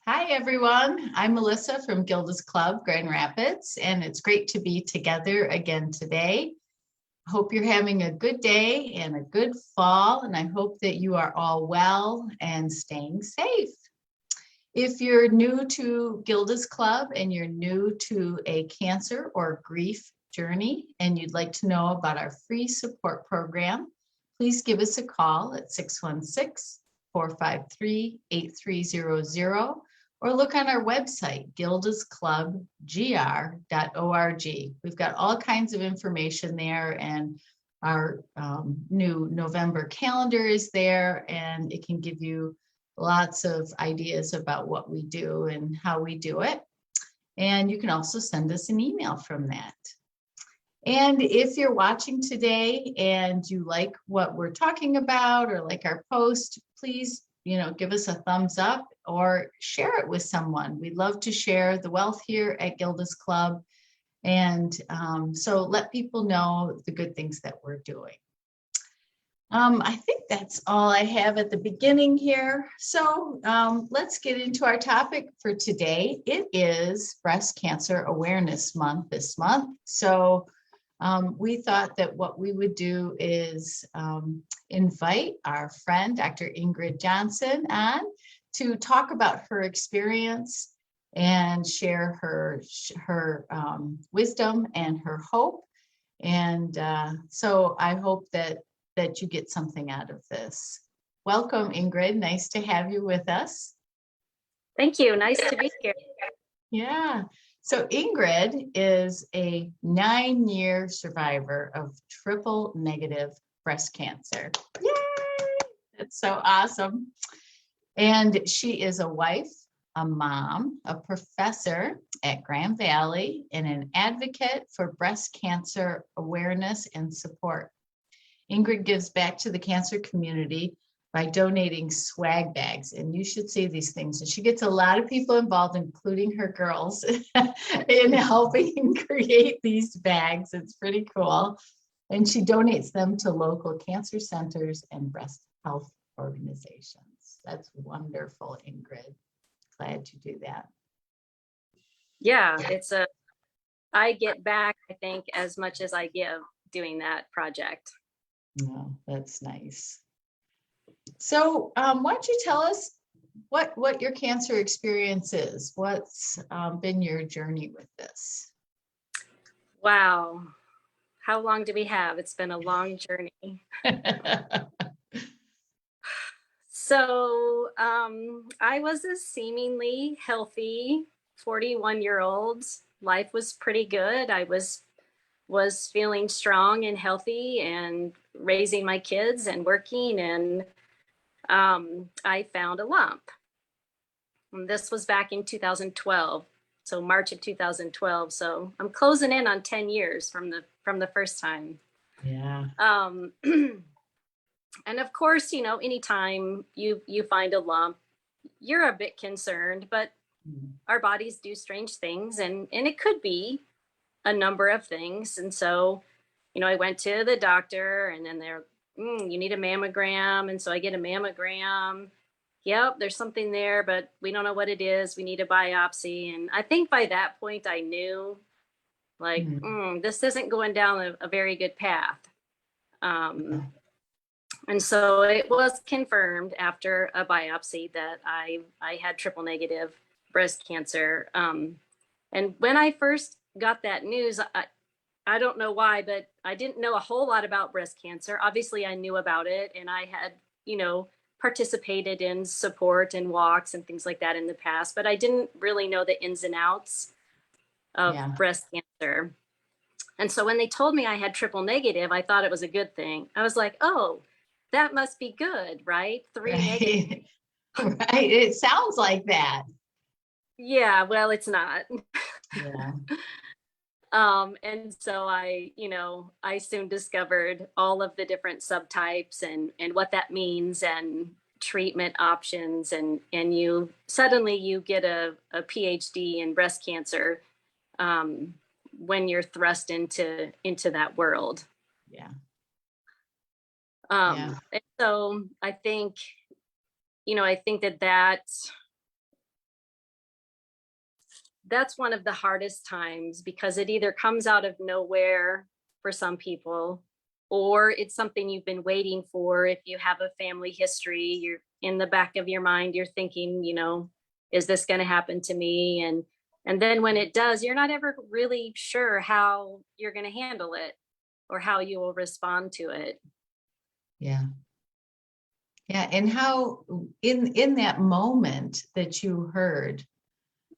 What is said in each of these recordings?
Hi, everyone. I'm Melissa from Gilda's Club, Grand Rapids, and it's great to be together again today. Hope you're having a good day and a good fall, and I hope that you are all well and staying safe. If you're new to Gilda's Club and you're new to a cancer or grief journey and you'd like to know about our free support program, please give us a call at 616-453-8300 or look on our website, gildasclubgr.org. We've got all kinds of information there, and our new November calendar is there, and it can give you lots of ideas about what we do and how we do it. And you can also send us an email from that. And if you're watching today and you like what we're talking about or like our post, please, give us a thumbs up or share it with someone. We love to share the wealth here at Gilda's Club. And so let people know the good things that we're doing. I think that's all I have at the beginning here. So let's get into our topic for today. It is Breast Cancer Awareness Month this month. So we thought that what we would do is invite our friend, Dr. Ingrid Johnson, on to talk about her experience and share her wisdom and her hope. And so I hope that you get something out of this. Welcome, Ingrid. Nice to have you with us. Thank you. Nice to be here. Yeah. So Ingrid is a 9-year survivor of triple negative breast cancer. Yay! That's so awesome. And she is a wife, a mom, a professor at Grand Valley, and an advocate for breast cancer awareness and support. Ingrid gives back to the cancer community by donating swag bags, and you should see these things. And she gets a lot of people involved, including her girls, in helping create these bags. It's pretty cool. And she donates them to local cancer centers and breast health organizations. That's wonderful, Ingrid. Glad you do that. Yeah, I get back, I think, as much as I give doing that project. Oh, that's nice. So why don't you tell us what your cancer experience is? What's been your journey with this? Wow. How long do we have? It's been a long journey. So I was a seemingly healthy 41-year-old. Life was pretty good. I was feeling strong and healthy and raising my kids and working, and I found a lump. And this was back in 2012, so March of 2012. So I'm closing in on 10 years from the first time. Yeah. And of course, anytime you find a lump, you're a bit concerned, but our bodies do strange things, and it could be a number of things. And so, I went to the doctor, and then they're, you need a mammogram. And so I get a mammogram. Yep, there's something there, but we don't know what it is. We need a biopsy. And I think by that point I knew, like, this isn't going down a very good path. And so it was confirmed after a biopsy that I had triple negative breast cancer. And when I first got that news, I don't know why, but I didn't know a whole lot about breast cancer. Obviously, I knew about it, and I had, participated in support and walks and things like that in the past, but I didn't really know the ins and outs of breast cancer. And so when they told me I had triple negative, I thought it was a good thing. I was like, oh, that must be good, right? 3 negative. Right. It sounds like that. Yeah, well, it's not. Yeah. And so I soon discovered all of the different subtypes and what that means and treatment options. And you suddenly get a PhD in breast cancer when you're thrust into that world. Yeah. And so I think that that's one of the hardest times, because it either comes out of nowhere for some people, or it's something you've been waiting for. If you have a family history, you're in the back of your mind, you're thinking, is this going to happen to me? And then when it does, you're not ever really sure how you're going to handle it or how you will respond to it. Yeah. Yeah. And how in that moment that you heard,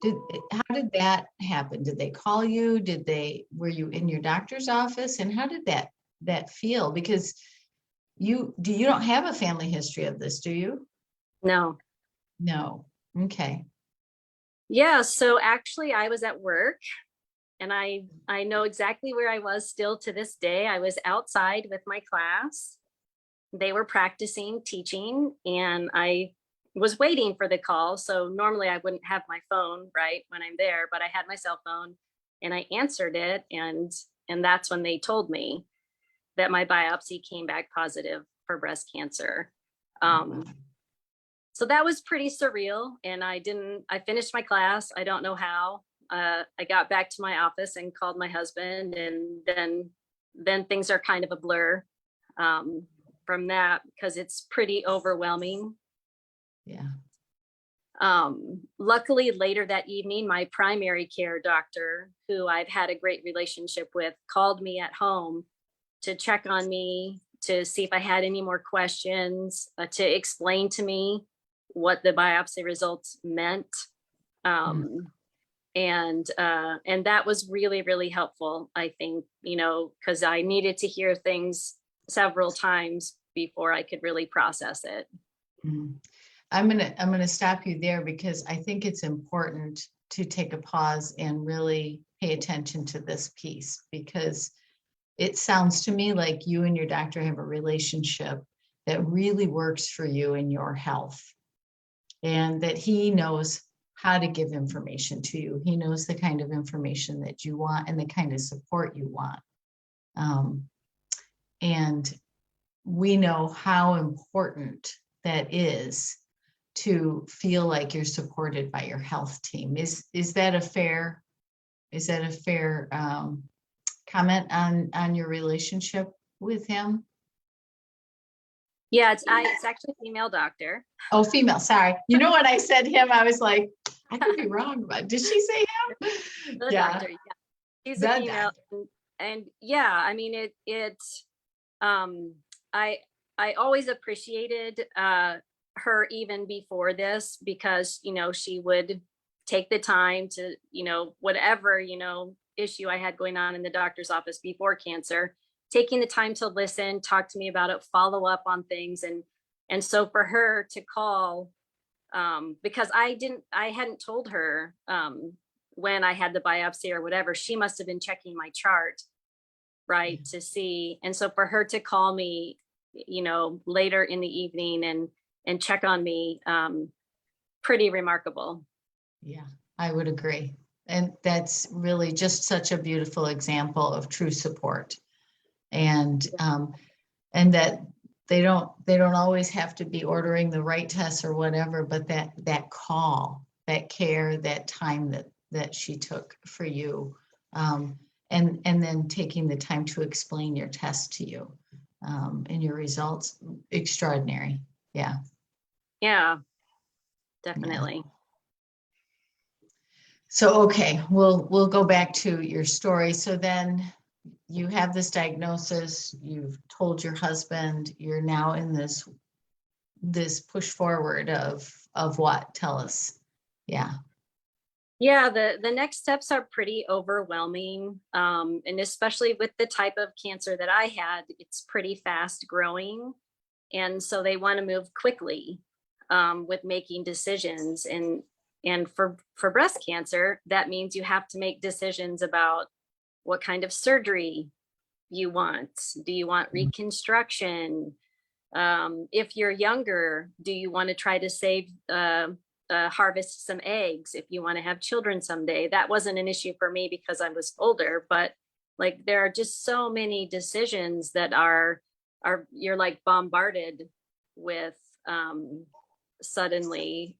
how did that happen? Did they call you? Were you in your doctor's office? And how did that feel? Because you don't have a family history of this, do you? No. No. Okay. Yeah. So actually I was at work, and I know exactly where I was still to this day. I was outside with my class. They were practicing teaching, and I was waiting for the call. So normally I wouldn't have my phone right when I'm there, but I had my cell phone, and I answered it. And that's when they told me that my biopsy came back positive for breast cancer. So that was pretty surreal. And I finished my class. I don't know how. I got back to my office and called my husband, and then things are kind of a blur from that, because it's pretty overwhelming. Yeah. Luckily, later that evening, my primary care doctor, who I've had a great relationship with, called me at home to check on me, to see if I had any more questions, to explain to me what the biopsy results meant. And that was really, really helpful, I think, because I needed to hear things several times before I could really process it. Mm. I'm gonna stop you there, because I think it's important to take a pause and really pay attention to this piece, because it sounds to me like you and your doctor have a relationship that really works for you and your health, and that he knows how to give information to you. He knows the kind of information that you want and the kind of support you want. And we know how important that is, to feel like you're supported by your health team. Is that a fair comment on your relationship with him? Yeah, it's actually a female doctor. Oh, female. Sorry. You know, when I said him, I was like, I could be wrong, but did she say him? The Yeah. doctor, yeah. She's a female. And yeah, I mean, I always appreciated her even before this, because, she would take the time to, whatever, issue I had going on in the doctor's office before cancer, taking the time to listen, talk to me about it, follow up on things. And so for her to call, because I hadn't told her when I had the biopsy or whatever, she must have been checking my chart, right, to see. And so for her to call me, later in the evening and check on me, pretty remarkable. Yeah, I would agree. And that's really just such a beautiful example of true support. And that they don't always have to be ordering the right tests or whatever, but that call, that care, that time that she took for you, and then taking the time to explain your test to you, and your results, extraordinary. Yeah, definitely. Yeah. So, okay, we'll go back to your story. So then you have this diagnosis, you've told your husband, you're now in this push forward of what? Tell us. Yeah. Yeah, the next steps are pretty overwhelming. And especially with the type of cancer that I had, it's pretty fast growing. And so they want to move quickly with making decisions. And for breast cancer, that means you have to make decisions about what kind of surgery you want. Do you want reconstruction? If you're younger, do you want to try to save harvest some eggs if you want to have children someday? That wasn't an issue for me because I was older, but like there are just so many decisions that are you're like bombarded with suddenly.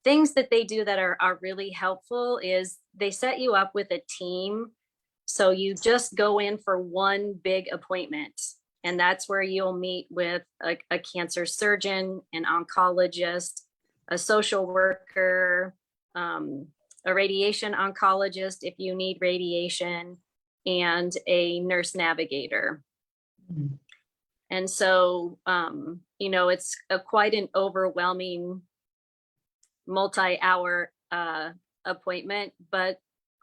things that they do that are really helpful is they set you up with a team. So you just go in for one big appointment, and that's where you'll meet with a cancer surgeon, an oncologist, a social worker, a radiation oncologist if you need radiation, and a nurse navigator. Mm. And so, it's quite an overwhelming multi-hour appointment, but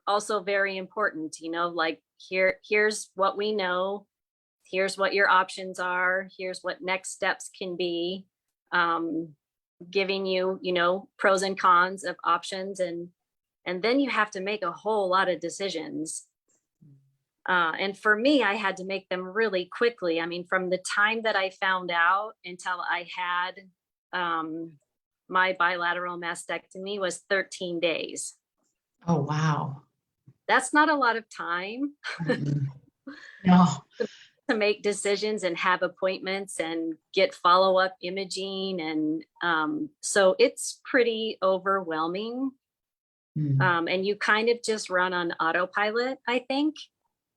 also very important, like here's what we know, here's what your options are, here's what next steps can be, giving you, pros and cons of options. And then you have to make a whole lot of decisions. And for me, I had to make them really quickly. I mean, from the time that I found out until I had my bilateral mastectomy was 13 days. Oh, wow. That's not a lot of time. Mm-mm. No. To make decisions and have appointments and get follow-up imaging. And so it's pretty overwhelming. Mm. And you kind of just run on autopilot, I think.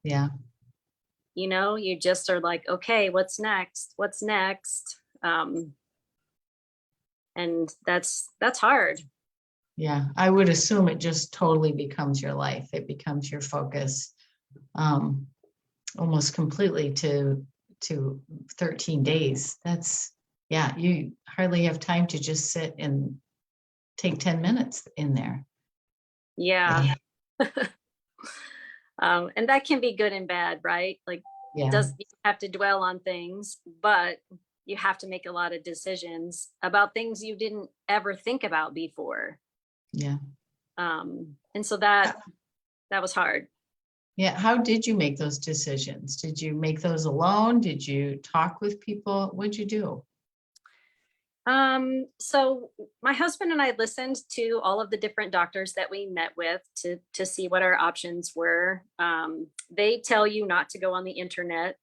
Yeah. You just are like, okay, what's next? What's next? And that's hard. Yeah. I would assume it just totally becomes your life. It becomes your focus, almost completely to 13 days. That's, yeah, you hardly have time to just sit and take 10 minutes in there. Yeah. And that can be good and bad, right? Like, Yeah. you have to dwell on things, but you have to make a lot of decisions about things you didn't ever think about before. Yeah. And so that was hard. Yeah. How did you make those decisions? Did you make those alone? Did you talk with people? What'd you do? So my husband and I listened to all of the different doctors that we met with to see what our options were. They tell you not to go on the internet,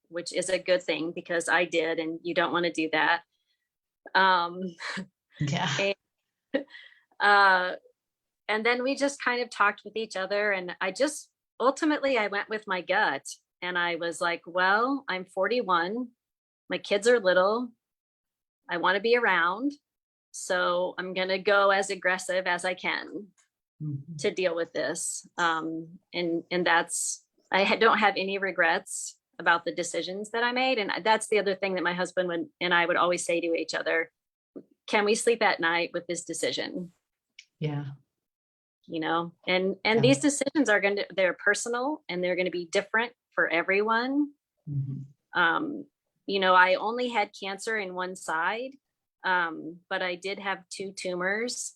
which is a good thing because I did, and you don't want to do that. Yeah. And then we just kind of talked with each other, and ultimately I went with my gut, and I was like, well, I'm 41, my kids are little, I want to be around, so I'm going to go as aggressive as I can to deal with this. And that's, don't have any regrets about the decisions that I made. And that's the other thing that my husband and I would always say to each other: can we sleep at night with this decision? Yeah. And these decisions they're personal, and they're going to be different for everyone. Mm-hmm. I only had cancer in one side, but I did have 2 tumors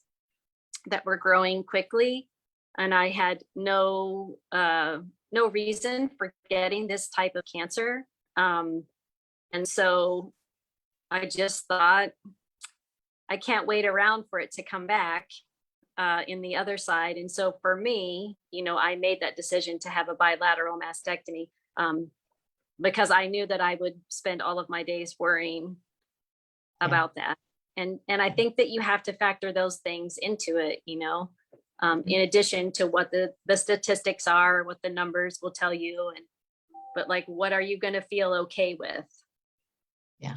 that were growing quickly, and I had no reason for getting this type of cancer. And so I just thought, I can't wait around for it to come back in the other side. And so for me, I made that decision to have a bilateral mastectomy, because I knew that I would spend all of my days worrying about that. And I think that you have to factor those things into it, in addition to what the statistics are, what the numbers will tell you. But like, what are you going to feel okay with? Yeah.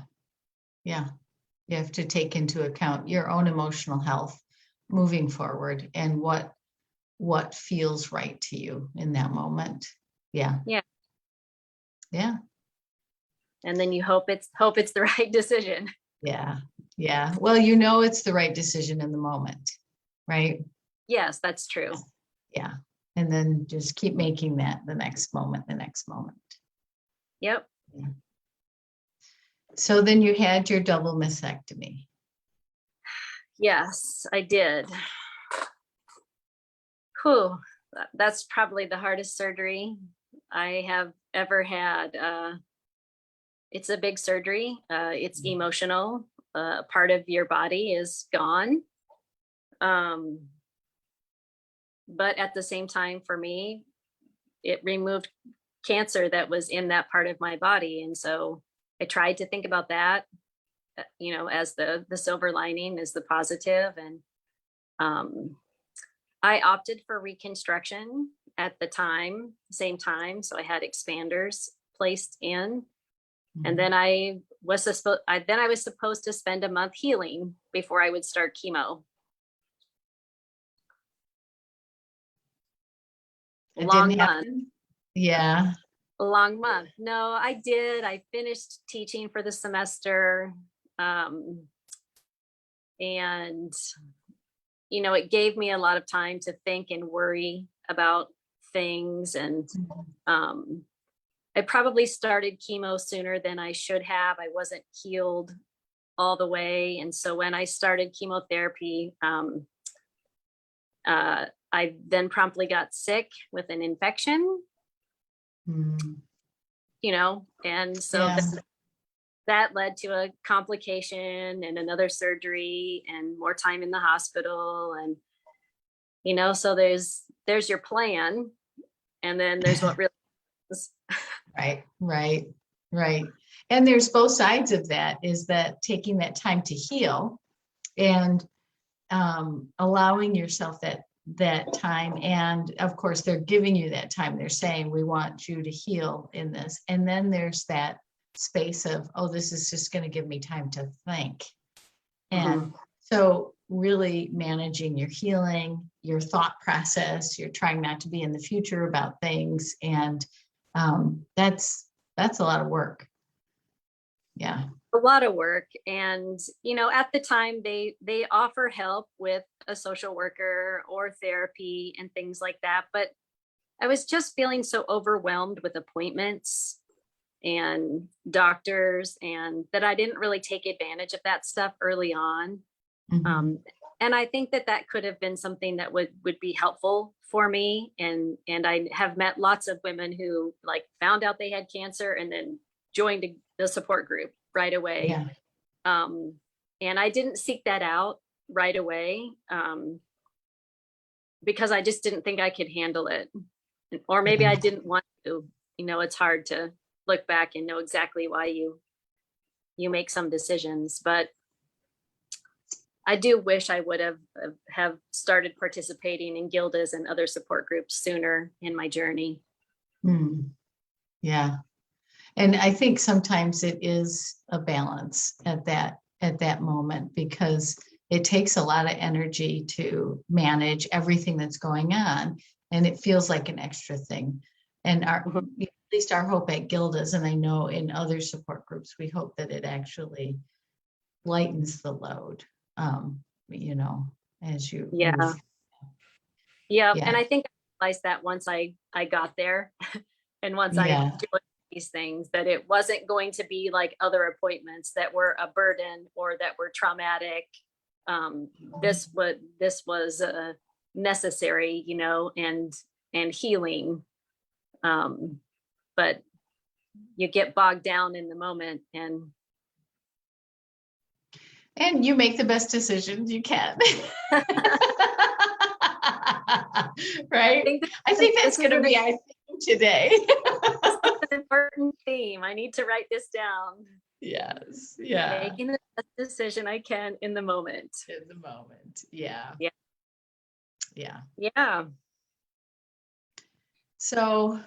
Yeah. You have to take into account your own emotional health moving forward and what feels right to you in that moment. Yeah. Yeah. Yeah. And then you hope it's the right decision. Yeah. Yeah. Well, it's the right decision in the moment, right? Yes, that's true. Yeah. And then just keep making that the next moment. Yep. Yeah. So then you had your double mastectomy. Yes, I did. Whew, that's probably the hardest surgery I have ever had. It's a big surgery. It's emotional. Part of your body is gone. But at the same time, for me, it removed cancer that was in that part of my body. And so I tried to think about that as the silver lining, is the positive. And I opted for reconstruction at the same time. So I had expanders placed in. And then I was supposed to spend a month healing before I would start chemo. It Long didn't month. happen? Yeah. A long month. No, I did. I finished teaching for the semester. And it gave me a lot of time to think and worry about things. And I probably started chemo sooner than I should have. I wasn't healed all the way. And so when I started chemotherapy, I then promptly got sick with an infection, and so that led to a complication and another surgery and more time in the hospital. And, so there's your plan. And then there's what really is. Right. And there's both sides of that, is that taking that time to heal and allowing yourself that time. And of course, they're giving you that time. They're saying, we want you to heal in this. And then there's that space of, oh, this is just going to give me time to think. And so really managing your healing, your thought process, you're trying not to be in the future about things. And that's a lot of work. Yeah. A lot of work. And, at the time they offer help with a social worker or therapy and things like that. But I was just feeling so overwhelmed with appointments and doctors, and that I didn't really take advantage of that stuff early on. And I think that could have been something that would be helpful for me. And I have met lots of women who found out they had cancer and then joined the support group right away. Yeah. And I didn't seek that out right away because I just didn't think I could handle it. Or maybe I didn't want to. It's hard to look back and know exactly why you make some decisions. But I do wish I would have started participating in Gildas and other support groups sooner in my journey. Yeah. And I think sometimes it is a balance at that moment, because it takes a lot of energy to manage everything that's going on, and it feels like an extra thing. And at least our hope at Gildas, and I know in other support groups, we hope that it actually lightens the load, as you move. Yeah. And I think I realized that once I got there and once I enjoyed these things, that it wasn't going to be like other appointments that were a burden or that were traumatic. This was necessary, and healing. But you get bogged down in the moment, and you make the best decisions you can. Right? I think that's going to be our theme today. That's an important theme. I need to write this down. Yes. Yeah. Making the best decision I can in the moment. Yeah. So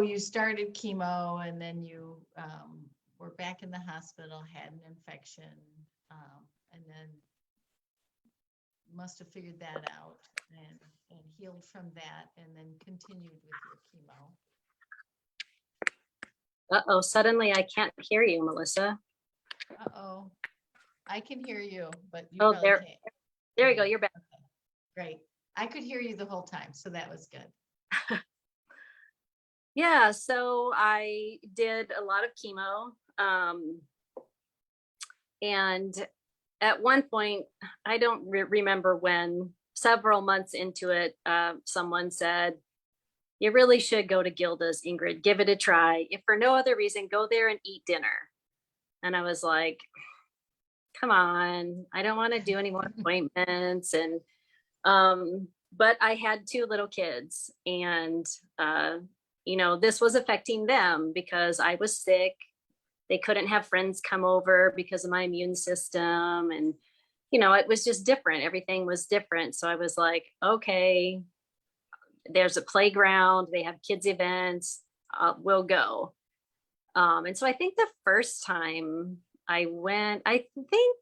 you started chemo, and then you were back in the hospital, had an infection, and then must have figured that out and healed from that, and then continued with your chemo. Uh-oh, suddenly I can't hear you, Melissa. Uh-oh. I can hear you, but you there can't. There you go, you're back. Okay. Great. I could hear you the whole time, so that was good. Yeah, so I did a lot of chemo. And at one point, I don't remember when, several months into it, someone said, "You really should go to Gilda's, Ingrid. Give it a try. If for no other reason, go there and eat dinner." And I was like, come on, I don't want to do any more appointments. And but I had 2 little kids, and this was affecting them because I was sick. they couldn't have friends come over because of my immune system. And, it was just different. Everything was different. So I was like, okay, there's a playground, they have kids events, we'll go. And so I think the first time I went, I think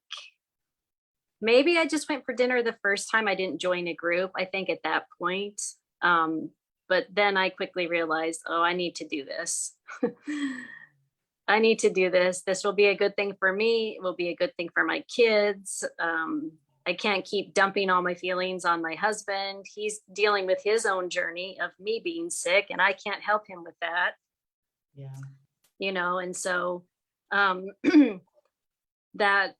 maybe I just went for dinner the first time. I didn't join a group, I think, at that point. But then I quickly realized, oh, I need to do this. I need to do this. This will be a good thing for me. It will be a good thing for my kids. I can't keep dumping all my feelings on my husband. He's dealing with his own journey of me being sick, and I can't help him with that. Yeah. And so that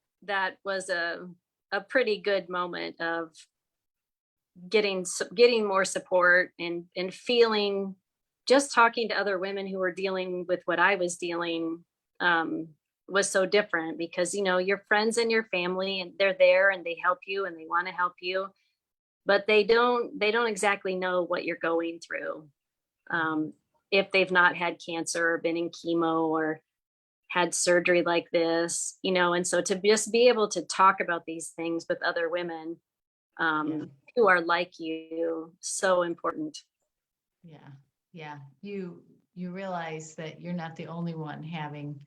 was a pretty good moment of getting more support and feeling, just talking to other women who were dealing with what I was dealing was so different, because your friends and your family, and they're there and they help you and they want to help you, but they don't exactly know what you're going through, if they've not had cancer or been in chemo or had surgery like this, and so to just be able to talk about these things with other women who are like you, so important. Yeah. You realize that you're not the only one having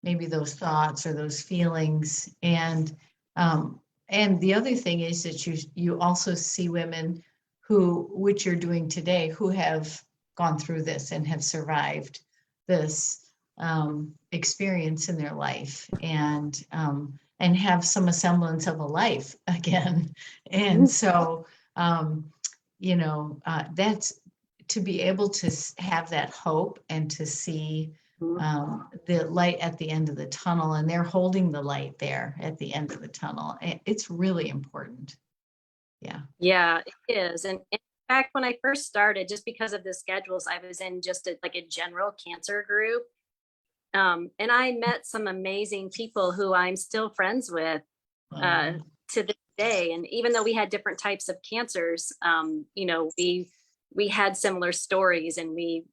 maybe those thoughts or those feelings. And the other thing is that you also see women which you're doing today, who have gone through this and have survived this experience in their life, and have some semblance of a life again. And so, that's to be able to have that hope and to see the light at the end of the tunnel, and they're holding the light there at the end of the tunnel. It's really important. Yeah, it is. And in fact, when I first started, just because of the schedules, I was in just a general cancer group. And I met some amazing people who I'm still friends with to this day. And even though we had different types of cancers, we had similar stories, and we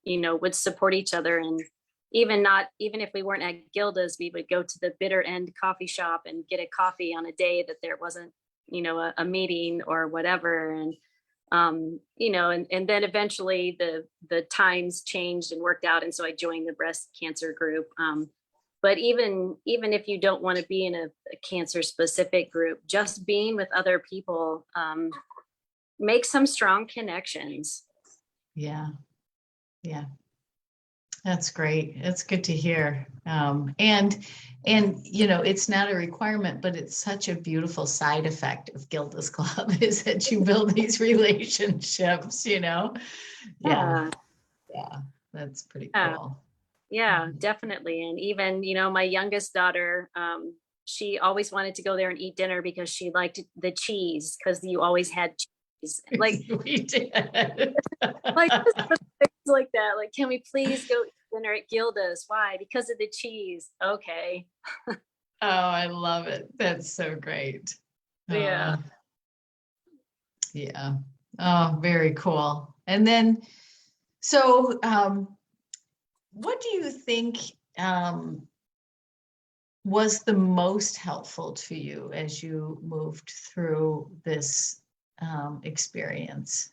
would support each other. And even if we weren't at Gilda's, we would go to the bitter end coffee shop and get a coffee on a day that there wasn't, a meeting or whatever. And and then eventually the times changed and worked out, and so I joined the breast cancer group. But even if you don't want to be in a cancer specific group, just being with other people makes some strong connections. Yeah. That's great. That's good to hear. And it's not a requirement, but it's such a beautiful side effect of Gilda's Club is that you build these relationships, Yeah. That's pretty cool. Yeah, definitely. And even, my youngest daughter, she always wanted to go there and eat dinner because she liked the cheese, because you always had cheese. Like, we did. like things like that. Like, can we please go eat dinner at Gilda's? Why? Because of the cheese. Okay. Oh, I love it. That's so great. Yeah. Yeah. Oh, very cool. And then, so what do you think was the most helpful to you as you moved through this experience?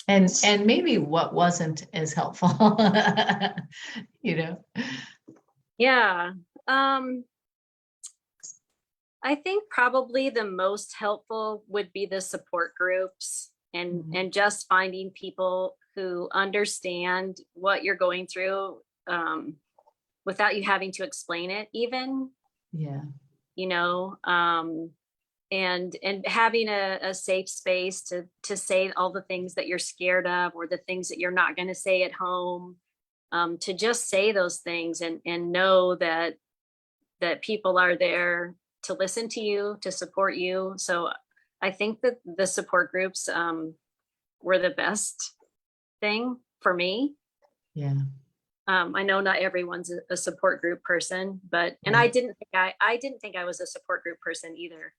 And maybe what wasn't as helpful, Yeah. I think probably the most helpful would be the support groups, and just finding people who understand what you're going through without you having to explain it even. Yeah. And having a safe space to say all the things that you're scared of, or the things that you're not going to say at home, to just say those things and know that people are there to listen to you, to support you. So I think that the support groups were the best thing for me. Yeah. I know not everyone's a support group person, and I didn't think I was a support group person either.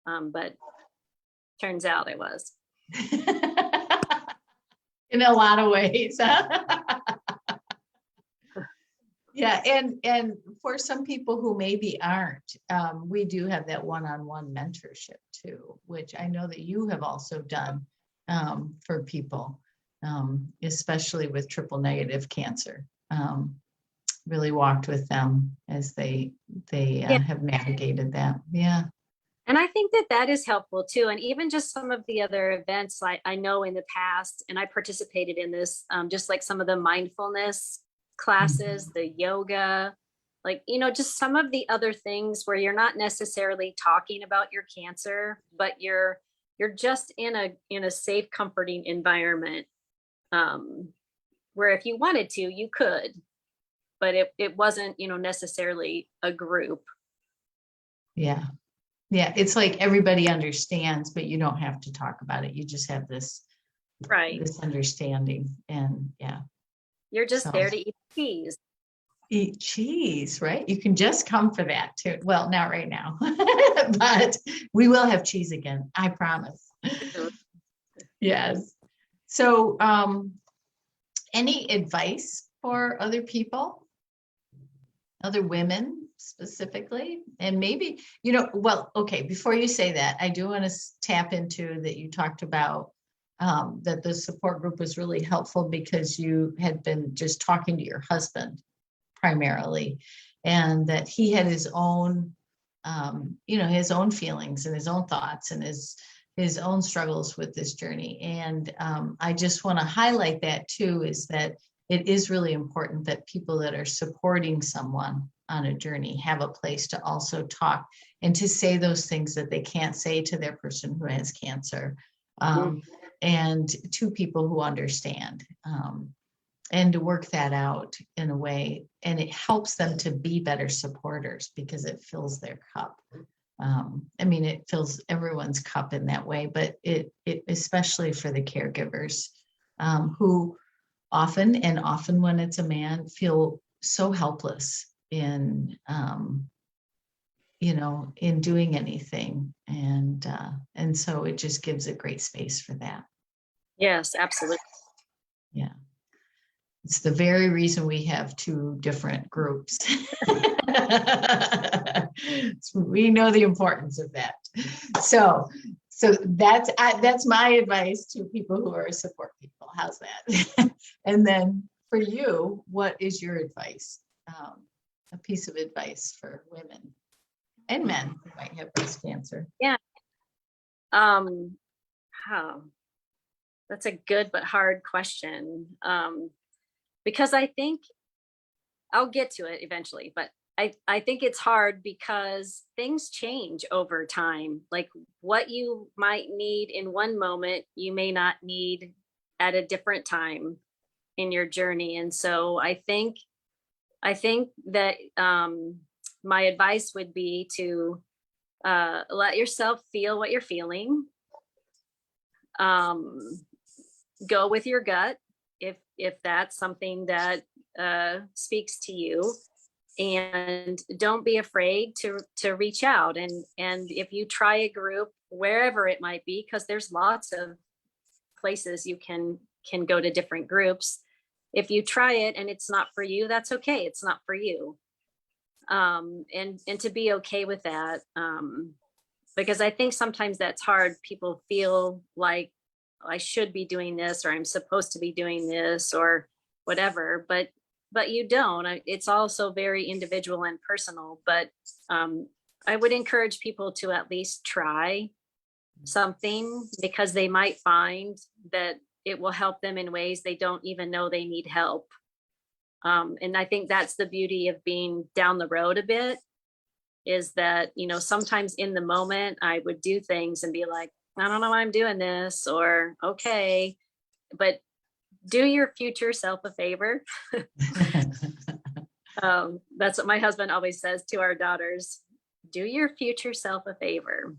But turns out I was. In a lot of ways. Yeah, and for some people who maybe aren't, we do have that one-on-one mentorship too, which I know that you have also done for people, especially with triple negative cancer. Really walked with them as they Yeah. have navigated that. Yeah. And I think that that is helpful too. And even just some of the other events I know in the past, and I participated in this, just like some of the mindfulness classes, the yoga, like, just some of the other things where you're not necessarily talking about your cancer, but you're just in a safe, comforting environment, where if you wanted to, you could, but it wasn't, necessarily a group. Yeah. Yeah. It's like everybody understands, but you don't have to talk about it. You just have this Right. understanding. And yeah. You're just So there to eat cheese. eat cheese, right? You can just come for that too. Well, not right now, but we will have cheese again. I promise. Yes. So, any advice for other people, other women specifically? And maybe, well, okay, before you say that, I do want to tap into that you talked about that the support group was really helpful because you had been just talking to your husband primarily, and that he had his own, his own feelings and his own thoughts and his own struggles with this journey. And I just want to highlight that too, is that it is really important that people that are supporting someone on a journey have a place to also talk and to say those things that they can't say to their person who has cancer, and to people who understand, and to work that out in a way. And it helps them to be better supporters because it fills their cup. It fills everyone's cup in that way, but it especially for the caregivers, who often when it's a man, feel so helpless in in doing anything, and so it just gives a great space for that. Yes, absolutely. Yeah, it's the very reason we have two different groups. We know the importance of that. So that's my advice to people who are support people. How's that? And then for you, what is your advice? A piece of advice for women and men who might have breast cancer. Yeah. How? That's a good but hard question. Because I think I'll get to it eventually, but I think it's hard because things change over time. Like what you might need in one moment, you may not need at a different time in your journey. And so I think that my advice would be to let yourself feel what you're feeling. Go with your gut if that's something that speaks to you, and don't be afraid to reach out. And if you try a group, wherever it might be, because there's lots of places you can go to different groups. If you try it and it's not for you, that's okay. It's not for you. And to be okay with that. Because I think sometimes that's hard. People feel like I should be doing this, or I'm supposed to be doing this, or whatever, but you don't. It's also very individual and personal, but I would encourage people to at least try something, because they might find that it will help them in ways they don't even know they need help. And I think that's the beauty of being down the road a bit, is that, sometimes in the moment I would do things and be like, I don't know why I'm doing this, or okay, but do your future self a favor. That's what my husband always says to our daughters: do your future self a favor.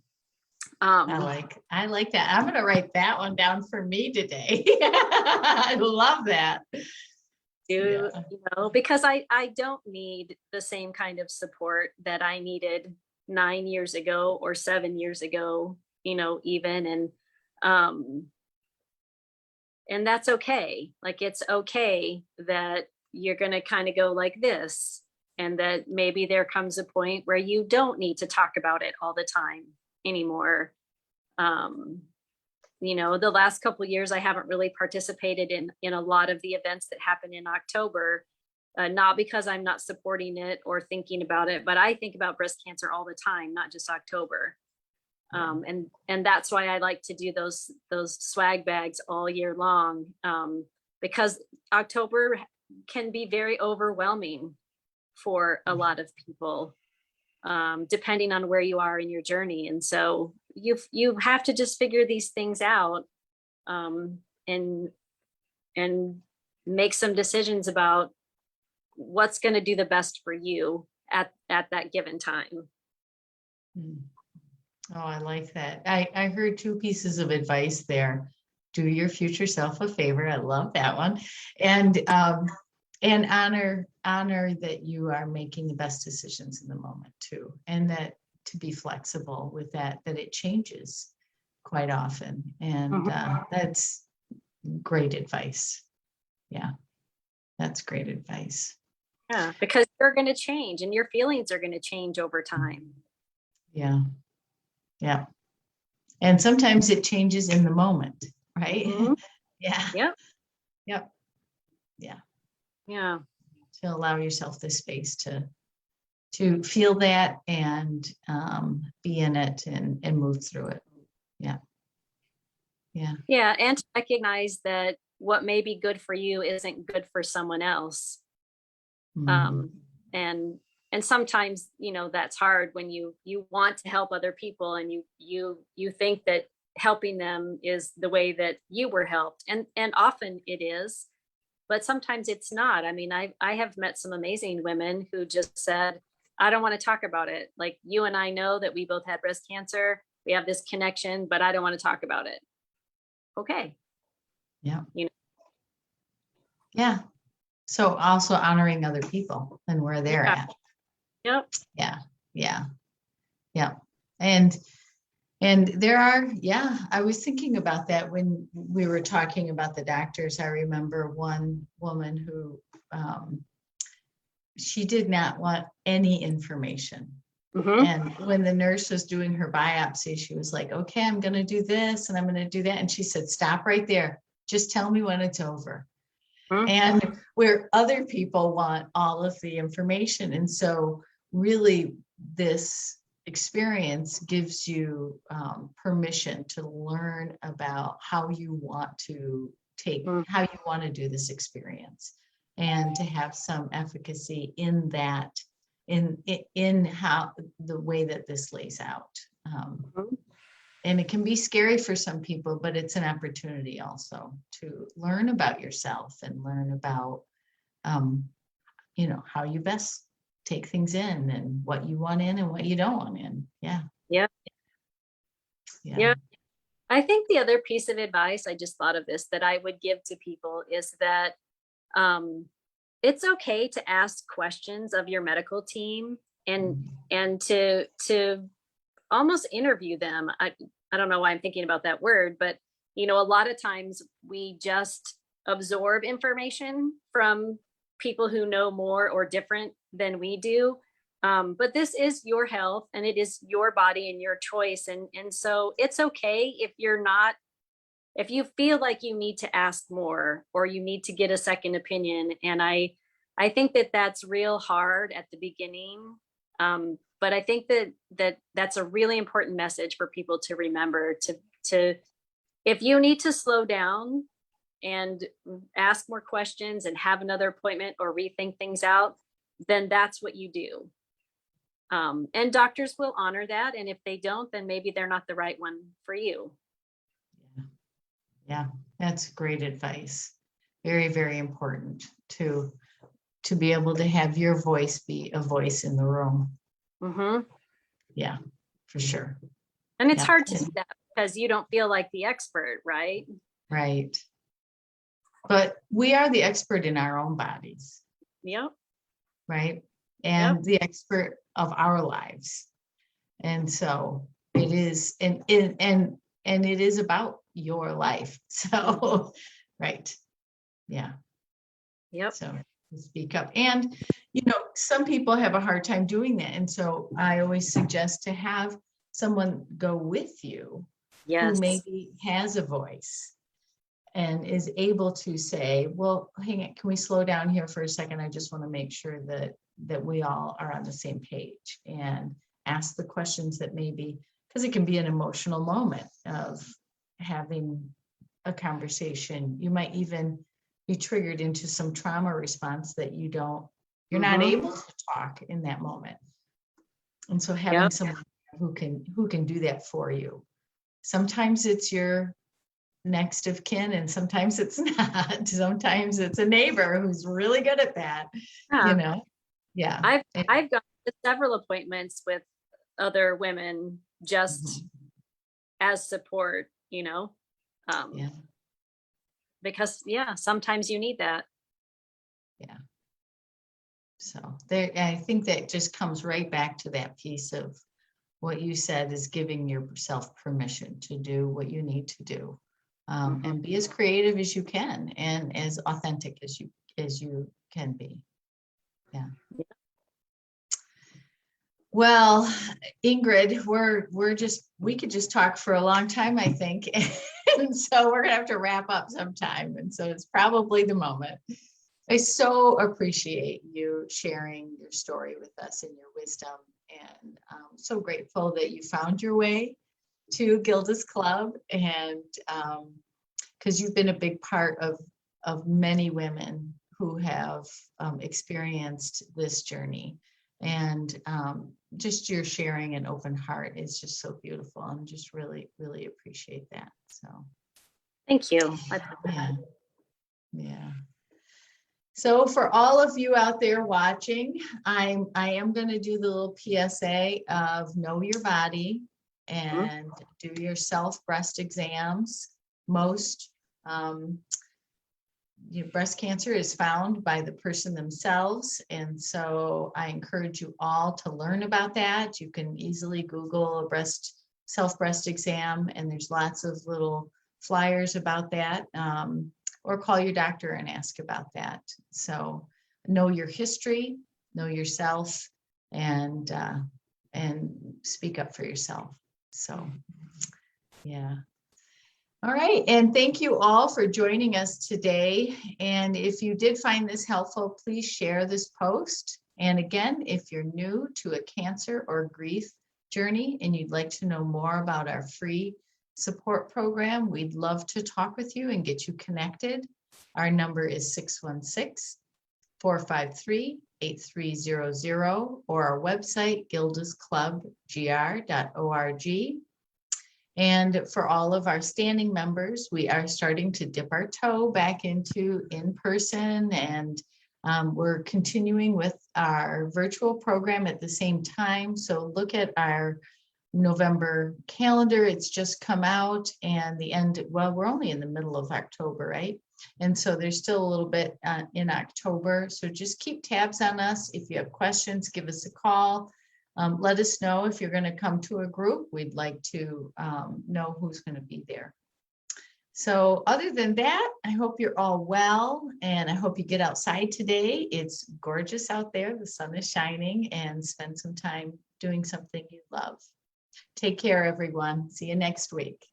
I like that. I'm going to write that one down for me today. I love that. Because I don't need the same kind of support that I needed 9 years ago or 7 years ago, even. And that's okay. Like, it's okay that you're going to kind of go like this, and that maybe there comes a point where you don't need to talk about it all the time anymore. The last couple of years, I haven't really participated in a lot of the events that happen in October, not because I'm not supporting it or thinking about it, but I think about breast cancer all the time, not just October. And that's why I like to do those swag bags all year long, because October can be very overwhelming for a lot of people, depending on where you are in your journey. And so you have to just figure these things out, and make some decisions about what's going to do the best for you at that given time. Oh, I like that. I heard two pieces of advice there. Do your future self a favor. I love that one. And honor that you are making the best decisions in the moment too. And that to be flexible with that it changes quite often. And that's great advice. Yeah, that's great advice. Yeah, because you're going to change and your feelings are going to change over time. Yeah. Yeah. And sometimes it changes in the moment, right? Mm-hmm. Yeah. Yep. Yep. Yeah. Yeah. To allow yourself the space to feel that and be in it and move through it. Yeah. Yeah. Yeah. And to recognize that what may be good for you isn't good for someone else. And sometimes, that's hard when you want to help other people and you think that helping them is the way that you were helped. And often it is, but sometimes it's not. I mean, I have met some amazing women who just said, I don't want to talk about it. Like, you and I know that we both had breast cancer. We have this connection, but I don't want to talk about it. Okay. Yeah. Yeah. So also honoring other people and where they're at. Yep. Yeah. Yeah. Yeah. And there are, I was thinking about that when we were talking about the doctors. I remember one woman who, she did not want any information. Mm-hmm. And when the nurse was doing her biopsy, she was like, okay, I'm going to do this and I'm going to do that. And she said, stop right there. Just tell me when it's over. Mm-hmm. And where other people want all of the information. And so really this experience gives you permission to learn about how you want to how you want to do this experience, and to have some efficacy in that, in how the way that this lays out. And it can be scary for some people, but it's an opportunity also to learn about yourself and learn about, how you best take things in and what you want in and what you don't want in. Yeah. Yeah. Yeah. I think the other piece of advice, I just thought of this, that I would give to people is that it's okay to ask questions of your medical team and to almost interview them. I don't know why I'm thinking about that word, but a lot of times we just absorb information from people who know more or different than we do. But this is your health and it is your body and your choice. And so it's okay if you feel like you need to ask more or you need to get a second opinion. And I think that that's real hard at the beginning. But I think that's a really important message for people to remember to if you need to slow down and ask more questions and have another appointment or rethink things out, then that's what you do. And doctors will honor that. And if they don't, then maybe they're not the right one for you. Yeah, that's great advice. Very, very important to be able to have your voice be a voice in the room. Mm-hmm. Yeah, for sure. And it's hard to do that because you don't feel like the expert, right? Right. But we are the expert in our own bodies. Yep. Right. And the expert of our lives. And so it is, and it is about your life. So, right. Yeah. Yep. So to speak up. And, some people have a hard time doing that. And so I always suggest to have someone go with you who Yes. maybe has a voice and is able to say, well, hang on, can we slow down here for a second? I just want to make sure that we all are on the same page, and ask the questions that maybe, because it can be an emotional moment of having a conversation. You might even be triggered into some trauma response that you're not able to talk in that moment. And so having Yep. someone who can do that for you. Sometimes it's your next of kin, and sometimes it's not. Sometimes it's a neighbor who's really good at that. Yeah. Yeah. I've gone to several appointments with other women just Mhm. as support, Yeah. because sometimes you need that. Yeah. So I think that just comes right back to that piece of what you said, is giving yourself permission to do what you need to do, and be as creative as you can and as authentic as you can be. Yeah. Well, Ingrid, we could just talk for a long time, I think. And so we're gonna have to wrap up sometime. And so it's probably the moment. I so appreciate you sharing your story with us and your wisdom. And I'm so grateful that you found your way to Gilda's Club, and because you've been a big part of many women who have experienced this journey. And just your sharing and open heart is just so beautiful. And just really, really appreciate that. So Thank you. yeah. Yeah. So for all of you out there watching, I am going to do the little PSA of know your body and do your self breast exams. Most breast cancer is found by the person themselves. And so I encourage you all to learn about that. You can easily Google a self breast exam, and there's lots of little flyers about that. Or call your doctor and ask about that. So know your history, know yourself, and speak up for yourself. So yeah. All right. And thank you all for joining us today. And if you did find this helpful, please share this post. And again, if you're new to a cancer or grief journey and you'd like to know more about our free support program, we'd love to talk with you and get you connected. Our number is 616-453-8300, or our website, gildasclubgr.org. And for all of our standing members, we are starting to dip our toe back into in-person, and we're continuing with our virtual program at the same time. So look at our November calendar. It's just come out, and we're only in the middle of October, right? And so there's still a little bit in October. So just keep tabs on us. If you have questions, give us a call. Let us know if you're going to come to a group. We'd like to know who's going to be there. So other than that, I hope you're all well, and I hope you get outside today. It's gorgeous out there. The sun is shining, and spend some time doing something you love. Take care, everyone. See you next week.